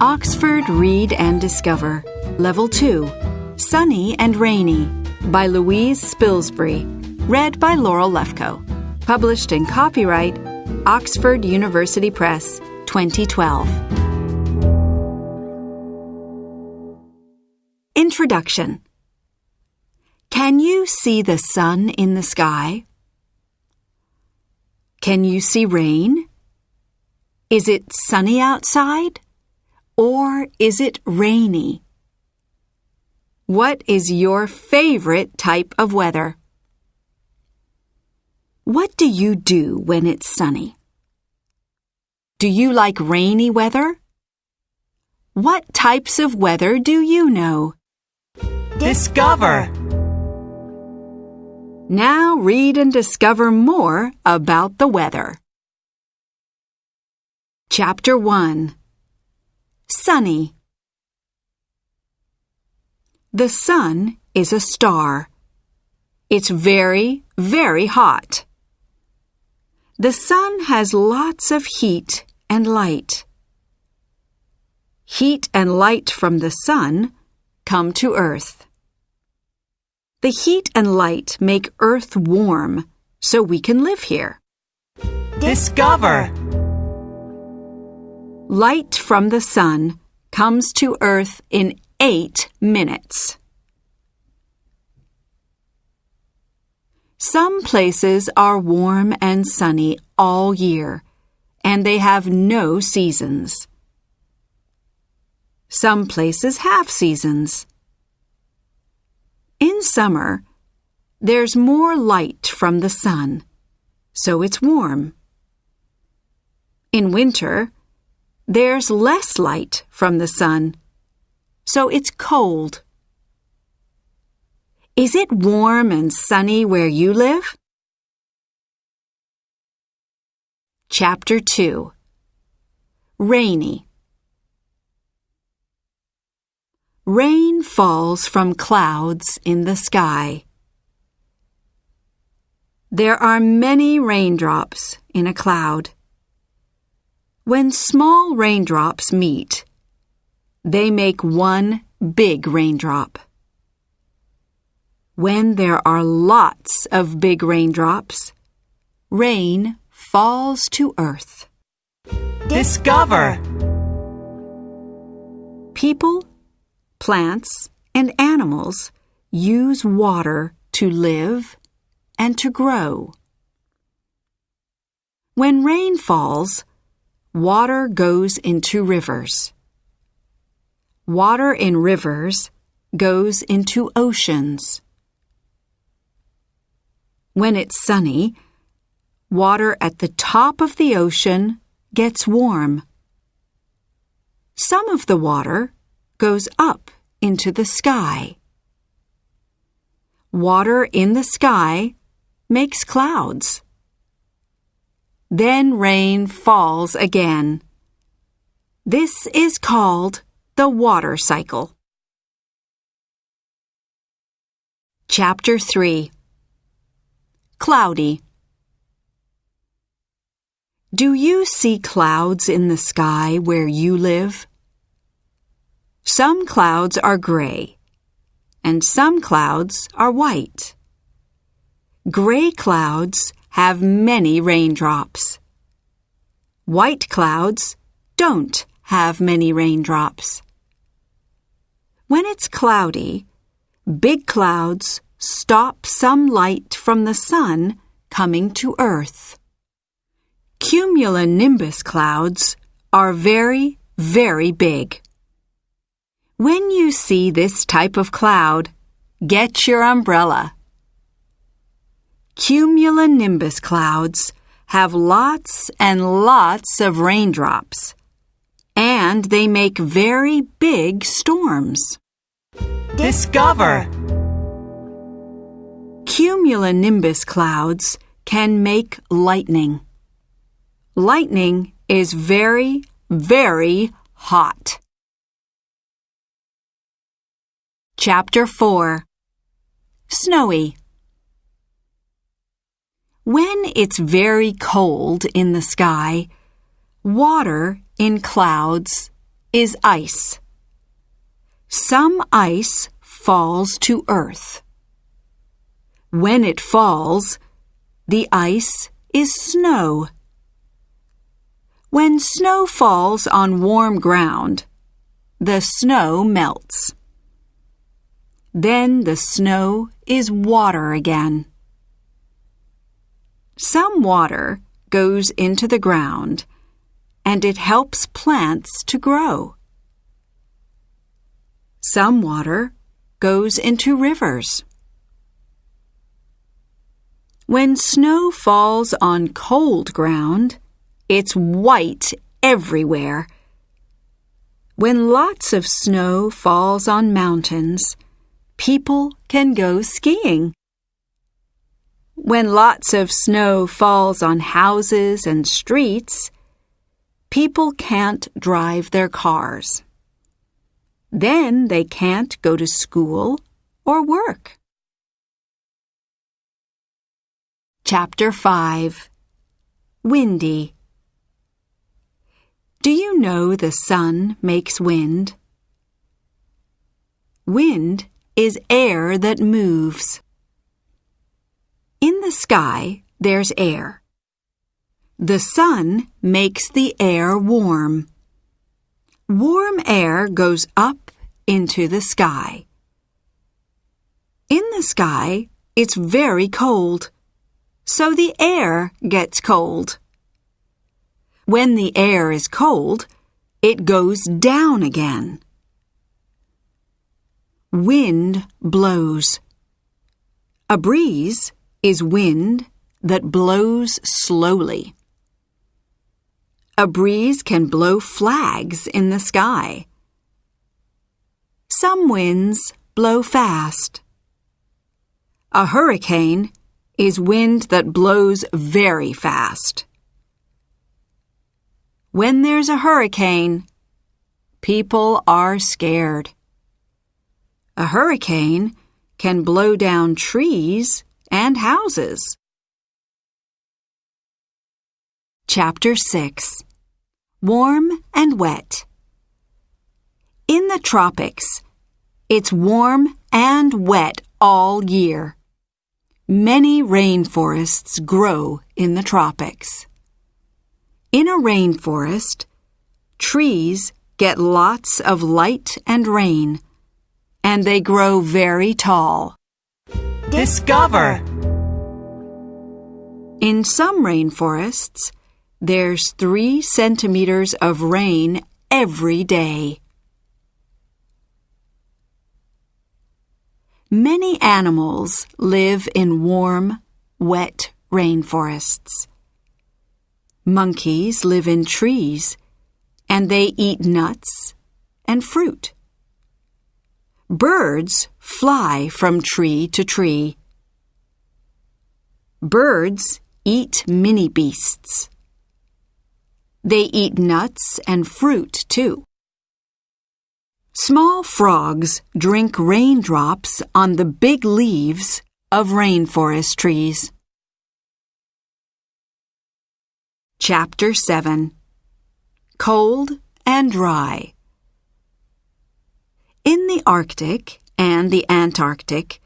Oxford Read and Discover, Level 2, Sunny and Rainy, by Louise Spilsbury, read by Laurel Lefko. Published in copyright, Oxford University Press, 2012. Introduction. Can you see the sun in the sky? Can you see rain? Is it sunny outside? Or is it rainy? What is your favorite type of weather? What do you do when it's sunny? Do you like rainy weather? What types of weather do you know? Discover! Now read and discover more about the weather. Chapter 1. Sunny. The sun is a star. It's very, very hot. The sun has lots of heat and light. Heat and light from the sun come to Earth. The heat and light make Earth warm, so we can live here. Discover! Light from the sun comes to Earth in 8 minutes. Some places are warm and sunny all year, and they have no seasons. Some places have seasons. In summer, there's more light from the sun, so it's warm. In winter, there's less light from the sun, so it's cold. Is it warm and sunny where you live? Chapter 2. Rainy. Rain falls from clouds in the sky. There are many raindrops in a cloud. When small raindrops meet, they make one big raindrop. When there are lots of big raindrops, rain falls to Earth. Discover! People, plants, and animals use water to live and to grow. When rain falls, water goes into rivers. Water in rivers goes into oceans. When it's sunny, water at the top of the ocean gets warm. Some of the water goes up into the sky. Water in the sky makes clouds. Then rain falls again. This is called the water cycle. Chapter 3. Cloudy. Do you see clouds in the sky where you live? Some clouds are gray, and some clouds are white. Gray clouds have many raindrops. White clouds don't have many raindrops. When it's cloudy, big clouds stop some light from the sun coming to Earth. Cumulonimbus clouds are very, very big. When you see this type of cloud, get your umbrella. Cumulonimbus clouds have lots and lots of raindrops, and they make very big storms. Discover! Cumulonimbus clouds can make lightning. Lightning is very, very hot. Chapter 4. Snowy. When it's very cold in the sky, water in clouds is ice. Some ice falls to earth. When it falls, the ice is snow. When snow falls on warm ground, the snow melts. Then the snow is water again. Some water goes into the ground, and it helps plants to grow. Some water goes into rivers. When snow falls on cold ground, it's white everywhere. When lots of snow falls on mountains, people can go skiing. When lots of snow falls on houses and streets, people can't drive their cars. Then they can't go to school or work. Chapter 5. Windy. Do you know the sun makes wind? Wind is air that moves. In the sky, there's air. The sun makes the air warm. Warm air goes up into the sky. In the sky, it's very cold, so the air gets cold. When the air is cold, it goes down again. Wind blows. A breeze is wind that blows slowly. A breeze can blow flags in the sky. Some winds blow fast. A hurricane is wind that blows very fast. When there's a hurricane, people are scared. A hurricane can blow down trees and houses. Chapter 6. Warm and wet. In the tropics, it's warm and wet all year. Many rainforests grow in the tropics. In a rainforest, trees get lots of light and rain, and they grow very tall. Discover. In some rainforests, there's 3 centimeters of rain every day. Many animals live in warm, wet rainforests. Monkeys live in trees, and they eat nuts and fruit. Birds fly from tree to tree. Birds eat mini beasts. They eat nuts and fruit too. Small frogs drink raindrops on the big leaves of rainforest trees. Chapter 7. Cold and dry. In the Arctic and the Antarctic,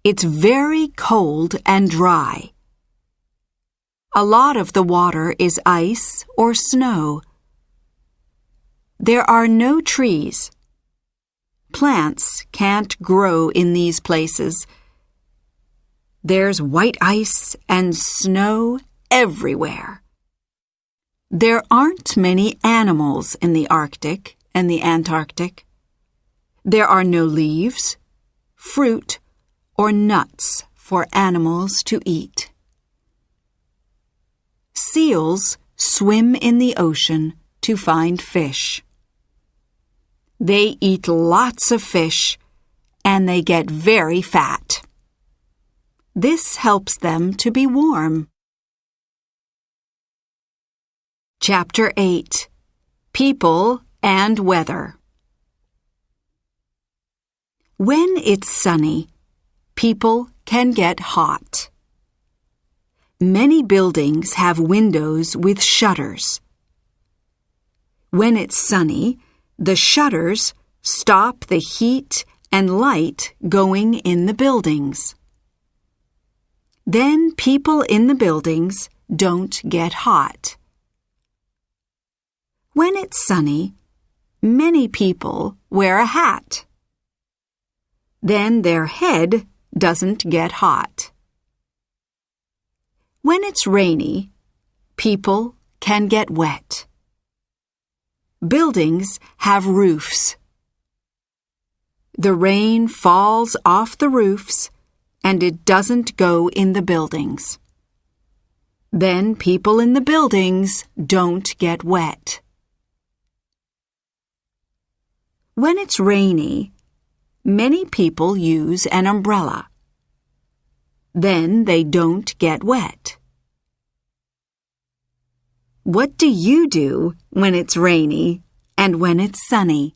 it's very cold and dry. A lot of the water is ice or snow. There are no trees. Plants can't grow in these places. There's white ice and snow everywhere. There aren't many animals in the Arctic and the Antarctic. There are no leaves, fruit, or nuts for animals to eat. Seals swim in the ocean to find fish. They eat lots of fish, and they get very fat. This helps them to be warm. Chapter 8. People and Weather. When it's sunny, people can get hot. Many buildings have windows with shutters. When it's sunny, The shutters stop the heat and light going in the buildings. Then people in the buildings don't get hot. When it's sunny, many people wear a hat. Then their head doesn't get hot. When it's rainy, people can get wet. Buildings have roofs. The rain falls off the roofs and it doesn't go in the buildings. Then people in the buildings don't get wet. When it's rainy, many people use an umbrella. Then they don't get wet. What do you do when it's rainy and when it's sunny?